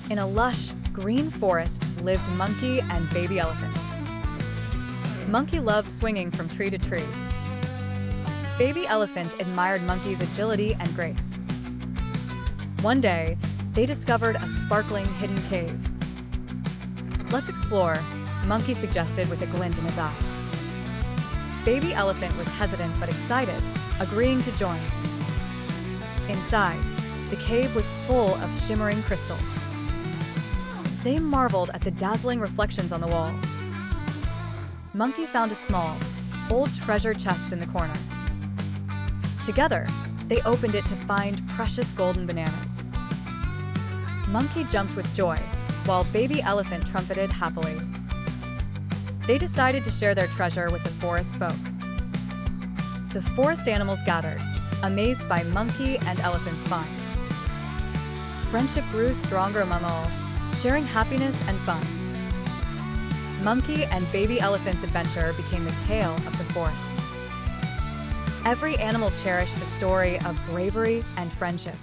In a lush, green forest lived Monkey and baby elephant. Monkey loved swinging from tree to tree. Baby elephant admired Monkey's agility and grace. One day, they discovered a sparkling hidden cave. "Let's explore," Monkey suggested with a glint in his eye. Baby elephant was hesitant but excited, agreeing to join. Inside, the cave was full of shimmering crystals. They marveled at the dazzling reflections on the walls. Monkey found a small, old treasure chest in the corner. Together, they opened it to find precious golden bananas. Monkey jumped with joy, while baby elephant trumpeted happily. They decided to share their treasure with the forest folk. The forest animals gathered, amazed by Monkey and elephant's find. Friendship grew stronger among all, sharing happiness and fun. Monkey and baby elephant's adventure became the tale of the forest. Every animal cherished the story of bravery and friendship.